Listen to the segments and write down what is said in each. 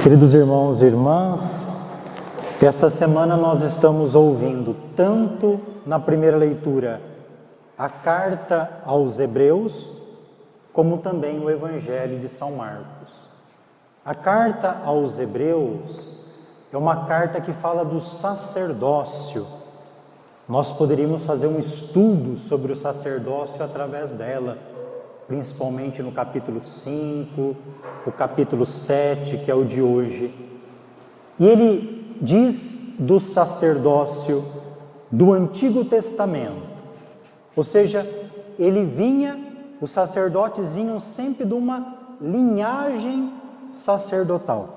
Queridos irmãos e irmãs, esta semana nós estamos ouvindo tanto na primeira leitura a carta aos Hebreus, como também o Evangelho de São Marcos. A carta aos Hebreus é uma carta que fala do sacerdócio. Nós poderíamos fazer um estudo sobre o sacerdócio através dela, principalmente no capítulo 5, o capítulo 7, que é o de hoje. E ele diz do sacerdócio do Antigo Testamento, ou seja, os sacerdotes vinham sempre de uma linhagem sacerdotal.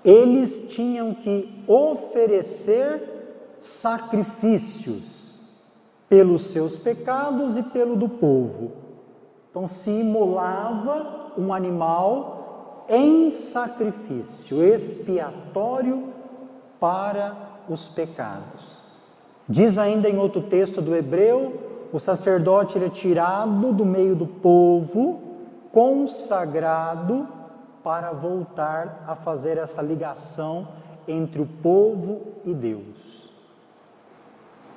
Eles tinham que oferecer sacrifícios pelos seus pecados e pelo do povo. Então se imolava um animal em sacrifício expiatório para os pecados. Diz ainda em outro texto do Hebreu, o sacerdote é tirado do meio do povo, consagrado para voltar a fazer essa ligação entre o povo e Deus.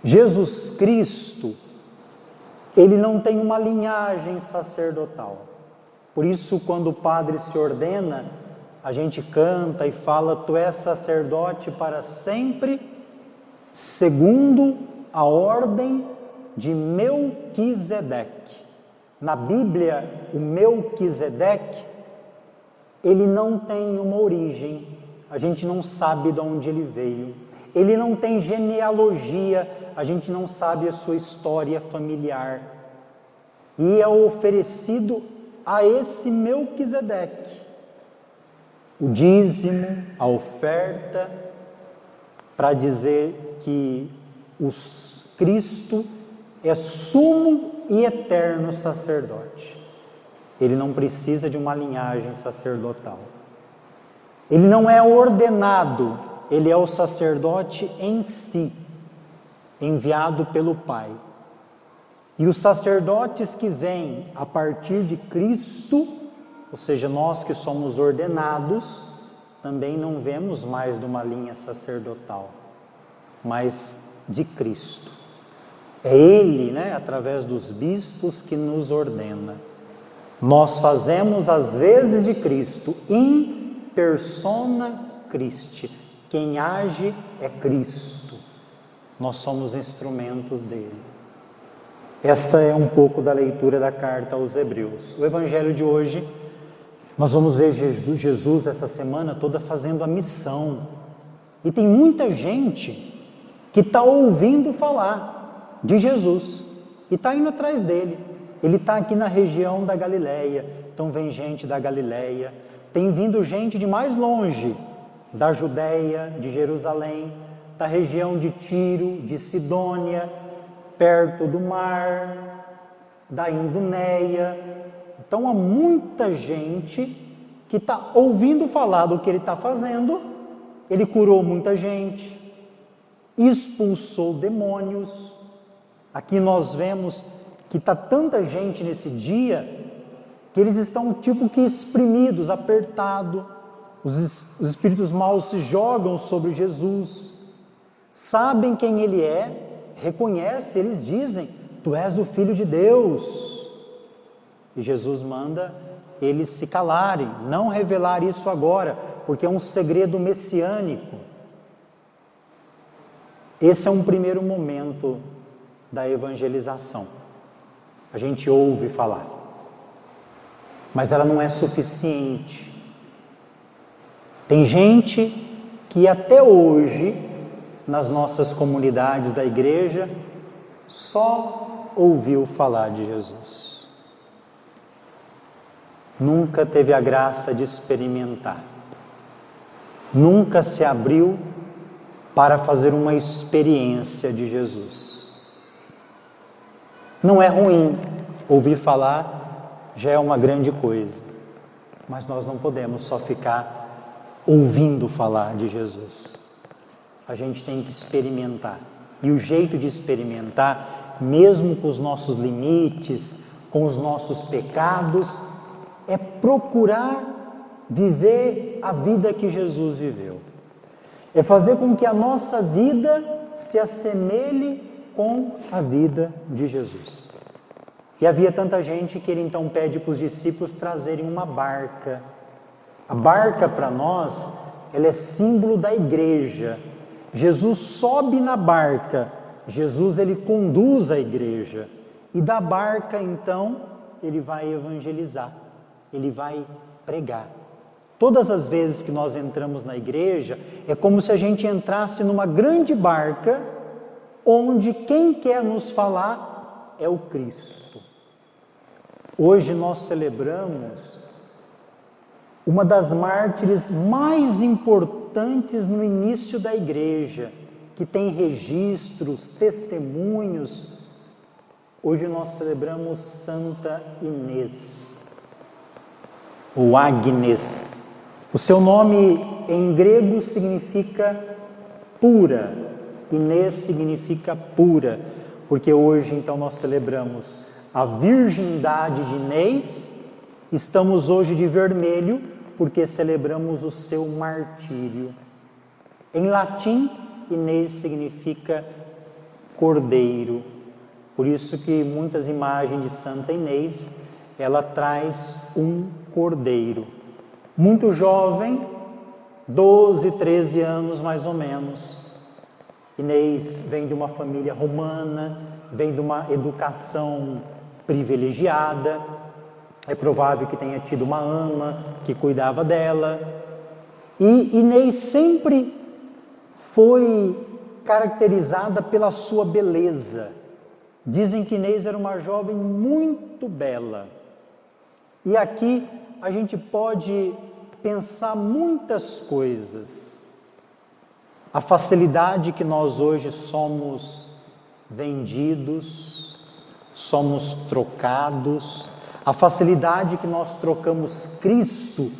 Jesus Cristo, ele não tem uma linhagem sacerdotal. Por isso, quando o padre se ordena, a gente canta e fala: tu és sacerdote para sempre, segundo a ordem de Melquisedeque. Na Bíblia, o Melquisedeque, ele não tem uma origem, a gente não sabe de onde ele veio. Ele não tem genealogia, a gente não sabe a sua história familiar. E é oferecido a esse Melquisedeque o dízimo, a oferta, para dizer que Cristo é sumo e eterno sacerdote. Ele não precisa de uma linhagem sacerdotal. Ele não é ordenado, ele é o sacerdote em si, enviado pelo Pai. E os sacerdotes que vêm a partir de Cristo, ou seja, nós que somos ordenados, também não vemos mais de uma linha sacerdotal, mas de Cristo. É Ele, através dos bispos, que nos ordena. Nós fazemos as vezes de Cristo, in persona Christi. Quem age é Cristo. Nós somos instrumentos dele. Esta é um pouco da leitura da carta aos Hebreus. O Evangelho de hoje, nós vamos ver Jesus essa semana toda fazendo a missão. E tem muita gente que está ouvindo falar de Jesus e está indo atrás dele. Ele está aqui na região da Galileia, então vem gente da Galileia, tem vindo gente de mais longe, da Judéia, de Jerusalém, da região de Tiro, de Sidônia, perto do mar, da Idumeia. Então há muita gente que está ouvindo falar do que ele está fazendo. Ele curou muita gente, expulsou demônios. Aqui nós vemos que está tanta gente nesse dia que eles estão tipo que espremidos, apertados. Os espíritos maus se jogam sobre Jesus, sabem quem ele é, reconhecem, eles dizem: tu és o Filho de Deus. E Jesus manda eles se calarem, não revelar isso agora, porque é um segredo messiânico. Esse é um primeiro momento da evangelização. A gente ouve falar, mas ela não é suficiente. Tem gente que até hoje, nas nossas comunidades da igreja, só ouviu falar de Jesus. Nunca teve a graça de experimentar. Nunca se abriu para fazer uma experiência de Jesus. Não é ruim, ouvir falar já é uma grande coisa, mas nós não podemos só ficar ouvindo falar de Jesus. A gente tem que experimentar. E o jeito de experimentar, mesmo com os nossos limites, com os nossos pecados, é procurar viver a vida que Jesus viveu. É fazer com que a nossa vida se assemelhe com a vida de Jesus. E havia tanta gente que ele então pede para os discípulos trazerem uma barca. A barca para nós, ela é símbolo da igreja. Jesus sobe na barca, Jesus ele conduz a igreja. E da barca então, ele vai evangelizar, ele vai pregar. Todas as vezes que nós entramos na igreja, é como se a gente entrasse numa grande barca, onde quem quer nos falar é o Cristo. Hoje nós celebramos uma das mártires mais importantes no início da igreja, que tem registros, testemunhos. Hoje nós celebramos Santa Inês, ou Agnes. O seu nome em grego significa pura, Inês significa pura, porque hoje então nós celebramos a virgindade de Inês, estamos hoje de vermelho, porque celebramos o seu martírio. Em latim, Inês significa cordeiro, por isso que muitas imagens de Santa Inês, ela traz um cordeiro. Muito jovem, 12, 13 anos mais ou menos. Inês vem de uma família romana, vem de uma educação privilegiada. É provável que tenha tido uma ama que cuidava dela. E Inês sempre foi caracterizada pela sua beleza. Dizem que Inês era uma jovem muito bela. E aqui a gente pode pensar muitas coisas. A facilidade que nós hoje somos vendidos, somos trocados, a facilidade que nós trocamos Cristo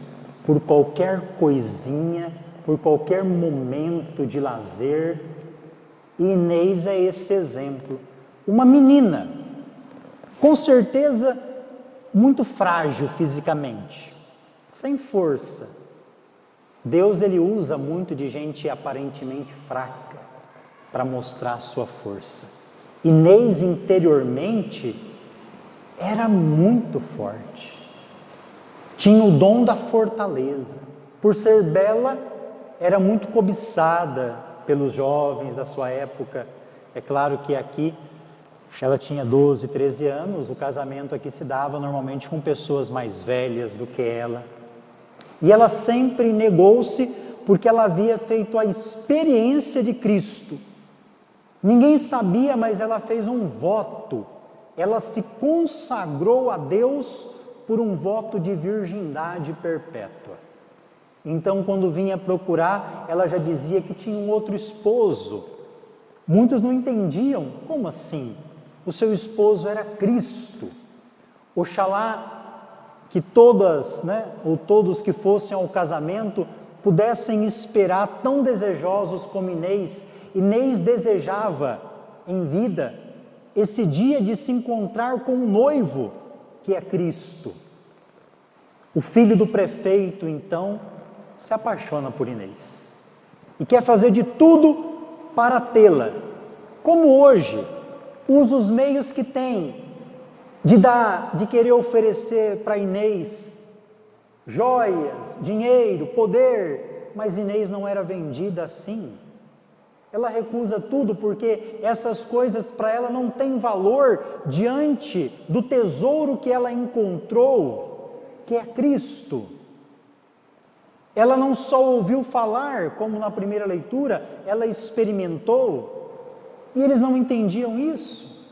por qualquer coisinha, por qualquer momento de lazer. E Inês é esse exemplo. Uma menina, com certeza muito frágil fisicamente, sem força. Deus ele usa muito de gente aparentemente fraca para mostrar sua força. Inês interiormente era muito forte. Tinha o dom da fortaleza. Por ser bela, era muito cobiçada pelos jovens da sua época. É claro que aqui ela tinha 12, 13 anos, o casamento aqui se dava normalmente com pessoas mais velhas do que ela. E ela sempre negou-se porque ela havia feito a experiência de Cristo. Ninguém sabia, mas ela fez um voto. Ela se consagrou a Deus por um voto de virgindade perpétua. Então, quando vinha procurar, ela já dizia que tinha um outro esposo. Muitos não entendiam. Como assim? O seu esposo era Cristo. Oxalá que todas, ou todos que fossem ao casamento pudessem esperar tão desejosos como Inês. Inês desejava em vida esse dia de se encontrar com o noivo, que é Cristo. O filho do prefeito, então, se apaixona por Inês e quer fazer de tudo para tê-la. Como hoje, usa os meios que tem de querer oferecer para Inês joias, dinheiro, poder, mas Inês não era vendida assim. Ela recusa tudo porque essas coisas para ela não têm valor diante do tesouro que ela encontrou, que é Cristo. Ela não só ouviu falar, como na primeira leitura, ela experimentou, e eles não entendiam isso.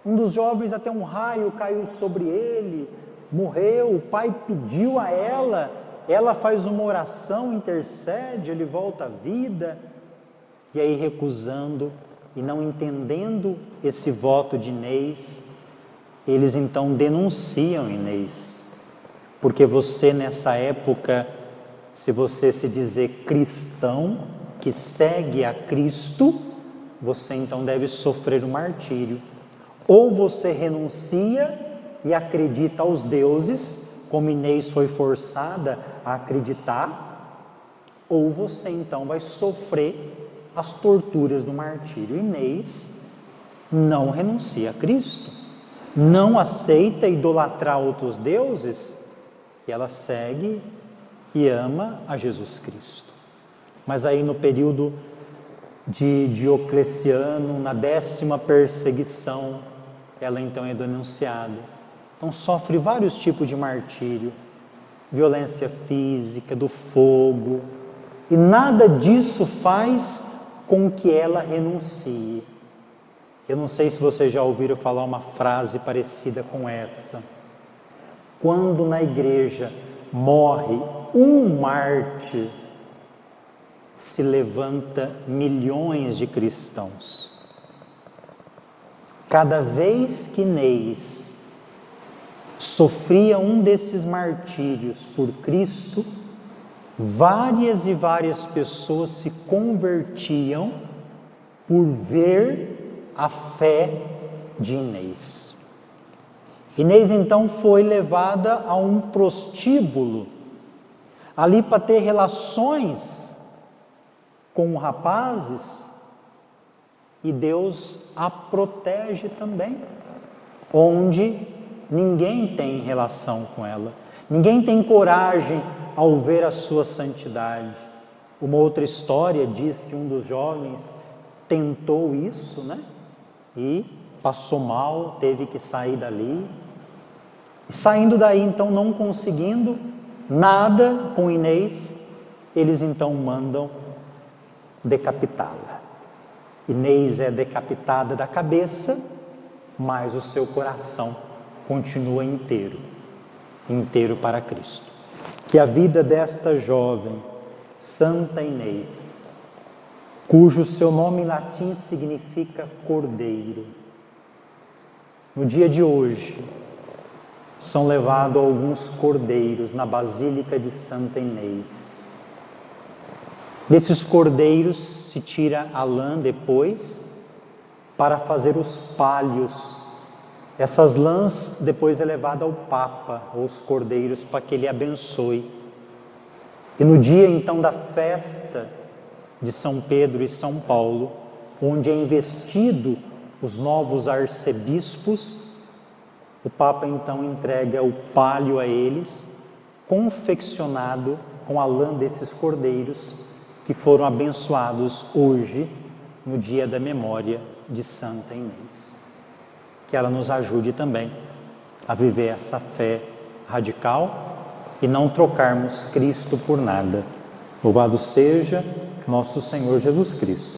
Um dos jovens, até um raio caiu sobre ele, morreu, o pai pediu a ela faz uma oração, intercede, ele volta à vida. E aí, recusando e não entendendo esse voto de Inês, eles então denunciam Inês, porque você nessa época, se você se dizer cristão, que segue a Cristo, você então deve sofrer o martírio. Ou você renuncia e acredita aos deuses, como Inês foi forçada a acreditar, ou você então vai sofrer as torturas do martírio. Inês não renuncia a Cristo, não aceita idolatrar outros deuses, e ela segue e ama a Jesus Cristo. Mas aí no período de Diocleciano, na 10ª perseguição, ela então é denunciada. Então sofre vários tipos de martírio, violência física, do fogo, e nada disso faz com que ela renuncie. Eu não sei se vocês já ouviram falar uma frase parecida com essa. Quando na igreja morre um mártir, se levanta milhões de cristãos. Cada vez que Inês sofria um desses martírios por Cristo, várias e várias pessoas se convertiam por ver a fé de Inês. Inês então foi levada a um prostíbulo, ali para ter relações com rapazes, e Deus a protege também, onde ninguém tem relação com ela, ninguém tem coragem ao ver a sua santidade. Uma outra história diz que um dos jovens tentou isso, e passou mal, teve que sair dali, e saindo daí então, não conseguindo nada com Inês, eles então mandam decapitá-la. Inês é decapitada da cabeça, mas o seu coração continua inteiro para Cristo. Que a vida desta jovem, Santa Inês, cujo seu nome em latim significa cordeiro, no dia de hoje são levados alguns cordeiros na Basílica de Santa Inês. Desses cordeiros se tira a lã depois para fazer os palhos. Essas lãs depois é levada ao Papa, ou os cordeiros, para que ele abençoe. E no dia então da festa de São Pedro e São Paulo, onde é investido os novos arcebispos, o Papa então entrega o palio a eles, confeccionado com a lã desses cordeiros, que foram abençoados hoje, no dia da memória de Santa Inês. Que ela nos ajude também a viver essa fé radical e não trocarmos Cristo por nada. Louvado seja nosso Senhor Jesus Cristo.